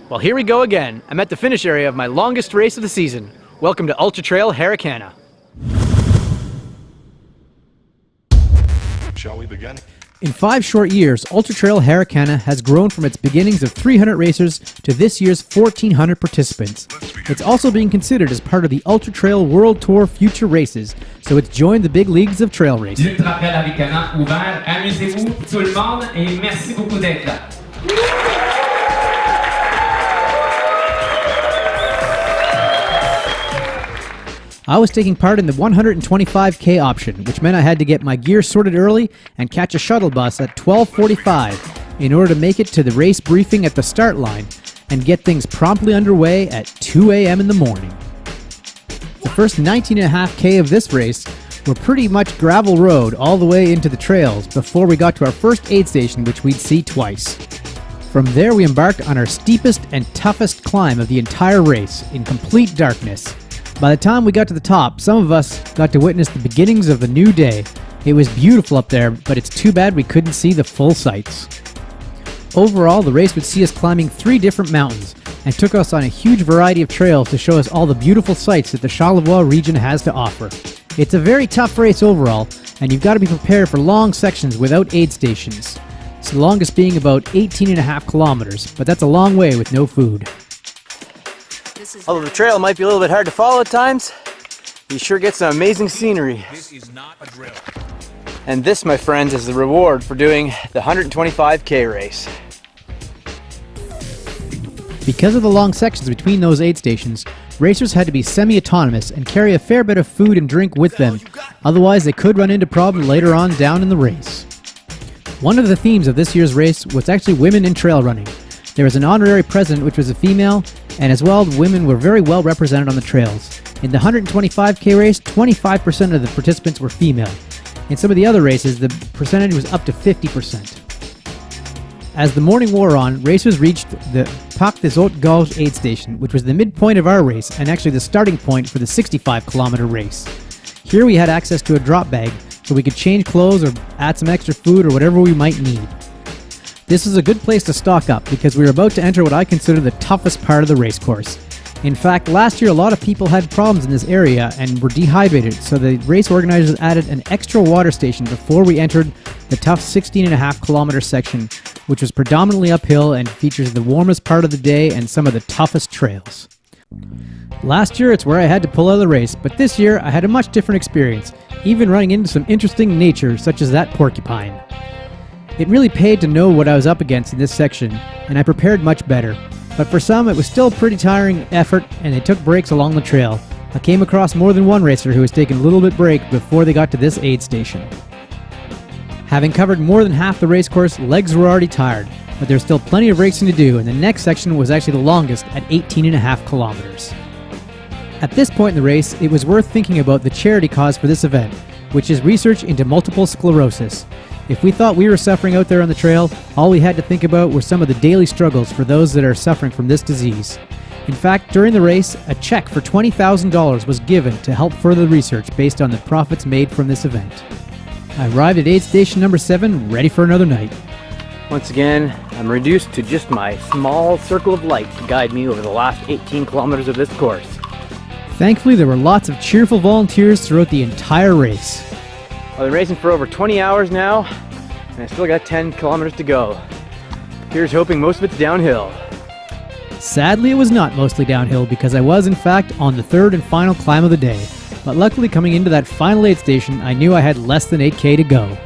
Well, here we go again. I'm at the finish area of my longest race of the season. Welcome to Ultra Trail Harricana. Shall we begin? In 5 short years, Ultra Trail Harricana has grown from its beginnings of 300 racers to this year's 1,400 participants. It's also being considered as part of the Ultra Trail World Tour Future Races, so it's joined the big leagues of trail racing. Ultra Trail Harricana ouvert. Amusez-vous tout le monde et merci beaucoup d'être là. I was taking part in the 125K option, which meant I had to get my gear sorted early and catch a shuttle bus at 12:45 in order to make it to the race briefing at the start line and get things promptly underway at 2 a.m. in the morning. The first 19.5K of this race were pretty much gravel road all the way into the trails before we got to our first aid station, which we'd see twice. From there we embarked on our steepest and toughest climb of the entire race in complete darkness. By the time we got to the top, some of us got to witness the beginnings of the new day. It was beautiful up there, but it's too bad we couldn't see the full sights. Overall, the race would see us climbing 3 different mountains and took us on a huge variety of trails to show us all the beautiful sights that the Charlevoix region has to offer. It's a very tough race overall, and you've got to be prepared for long sections without aid stations. It's the longest being about 18.5 kilometers, but that's a long way with no food. Although the trail might be a little bit hard to follow at times, you sure get some amazing scenery. This is not a drill. And this, my friends, is the reward for doing the 125K race. Because of the long sections between those aid stations, racers had to be semi-autonomous and carry a fair bit of food and drink with them, otherwise they could run into problems later on down in the race. One of the themes of this year's race was actually women in trail running. There was an honorary president, which was a female, and as well, women were very well represented on the trails. In the 125K race, 25% of the participants were female. In some of the other races, the percentage was up to 50%. As the morning wore on, racers reached the Parc des Hautes Gorges aid station, which was the midpoint of our race and actually the starting point for the 65-kilometer race. Here we had access to a drop bag, so we could change clothes or add some extra food or whatever we might need. This is a good place to stock up because we were about to enter what I consider the toughest part of the race course. In fact, last year a lot of people had problems in this area and were dehydrated, so the race organizers added an extra water station before we entered the tough 16.5 kilometer section, which was predominantly uphill and features the warmest part of the day and some of the toughest trails. Last year it's where I had to pull out of the race, but this year I had a much different experience, even running into some interesting nature such as that porcupine. It really paid to know what I was up against in this section, and I prepared much better. But for some, it was still a pretty tiring effort, and they took breaks along the trail. I came across more than one racer who was taking a little bit break before they got to this aid station. Having covered more than half the race course, legs were already tired, but there was still plenty of racing to do, and the next section was actually the longest at 18.5 kilometers. At this point in the race, it was worth thinking about the charity cause for this event, which is research into multiple sclerosis. If we thought we were suffering out there on the trail, all we had to think about were some of the daily struggles for those that are suffering from this disease. In fact, during the race, a check for $20,000 was given to help further research based on the profits made from this event. I arrived at aid station number 7, ready for another night. Once again, I'm reduced to just my small circle of light to guide me over the last 18 kilometers of this course. Thankfully, there were lots of cheerful volunteers throughout the entire race. I've been racing for over 20 hours now, and I still got 10 kilometers to go. Here's hoping most of it's downhill. Sadly, it was not mostly downhill because I was, in fact, on the 3rd and final climb of the day. But luckily, coming into that final aid station, I knew I had less than 8K to go.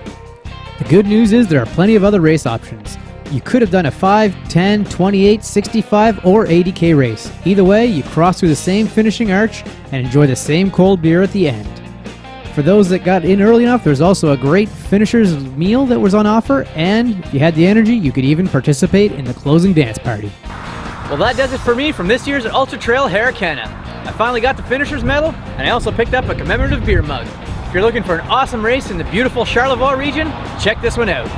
The good news is there are plenty of other race options. You could have done a 5, 10, 28, 65, or 80K race. Either way, you cross through the same finishing arch and enjoy the same cold beer at the end. For those that got in early enough, there's also a great finisher's meal that was on offer, and if you had the energy, you could even participate in the closing dance party. Well, that does it for me from this year's Ultra Trail Harricana. I finally got the finisher's medal, and I also picked up a commemorative beer mug. If you're looking for an awesome race in the beautiful Charlevoix region, check this one out.